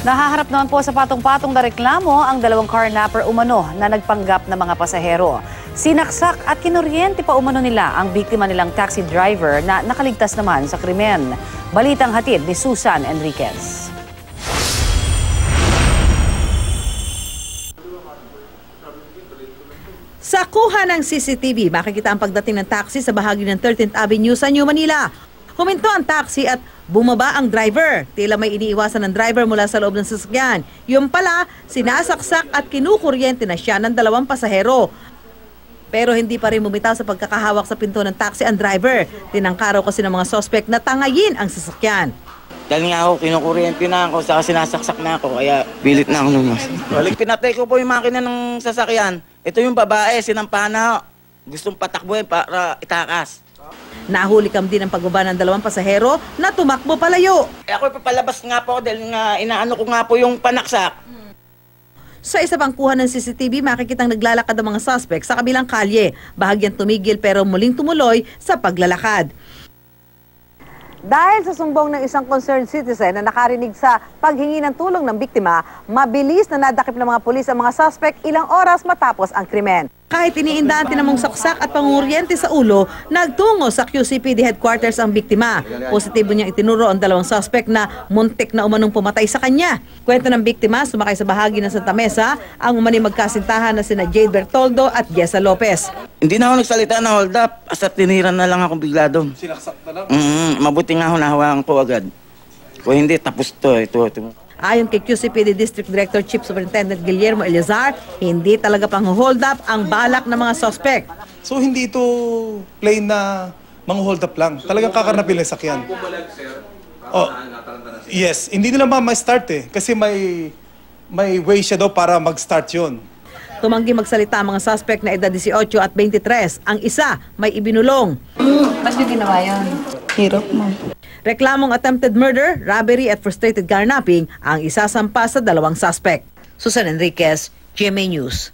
Nahaharap naman po sa patong-patong na reklamo ang dalawang carnapper umano na nagpanggap na mga pasahero. Sinaksak at kinuryente pa umano nila ang biktima nilang taxi driver na nakaligtas naman sa krimen. Balitang hatid ni Susan Enriquez. Sa kuha ng CCTV, makikita ang pagdating ng taxi sa bahagi ng 13th Avenue sa New Manila. Huminto ang taxi at bumaba ang driver. Tila may iniiwasan ng driver mula sa loob ng sasakyan. Yung pala, sinasaksak at kinukuryente na siya ng dalawang pasahero. Pero hindi pa rin bumitaw sa pagkakahawak sa pinto ng taxi ang driver. Tinangkaraw kasi ng mga sospek na tangayin ang sasakyan. Dahil nga ako, kinukuryente na ako, saka sinasaksak na ako, kaya pilit na ako lumas. Balik, pinatay ko po yung makina ng sasakyan. Ito yung babae, sinampahan na, gustong patakbuhin para itakas. Nahuli kam din ang pagbaba ng dalawang pasahero na tumakbo palayo. Ako papalabas nga po dahil nga inaano ko nga po yung panaksak. Sa isa pang kuha ng CCTV, makikitang naglalakad ang mga suspect sa kabilang kalye. Bahagyang tumigil pero muling tumuloy sa paglalakad. Dahil sa sumbong ng isang concerned citizen na nakarinig sa paghingi ng tulong ng biktima, mabilis na nadakip ng mga pulis ang mga suspect ilang oras matapos ang krimen. Kahit iniindahan tinamong saksak at panguryente sa ulo, nagtungo sa QCPD headquarters ang biktima. Positibo niyang itinuro ang dalawang suspect na muntik na umanong pumatay sa kanya. Kwento ng biktima, sumakay sa bahagi ng Santa Mesa ang umani magkasintahan na sina Jade Bertoldo at Jessa Lopez. Hindi na ako nagsalita na hold up, asa tiniran na lang ako bigla doon. Sinaksak na lang? Mabuti nga ako nahawakan ko agad. Kung hindi, tapos to. Ito. Ayon kay QCPD District Director Chief Superintendent Guillermo Eleazar, hindi talaga pang-hold up ang balak ng mga suspect. So hindi ito plain na mang-hold up lang. Talagang kakarnapin lang sakyan. Oh, yes, hindi nila ma-start kasi may way siya daw para mag-start yun. Tumanggi magsalita ang mga suspect na edad 18 at 23. Ang isa may ibinulong. Ba't nyo ginawa yun? Hirap mo. Reklamong attempted murder, robbery at frustrated carnapping ang isasampa sa dalawang suspect. Susan Enriquez, GMA News.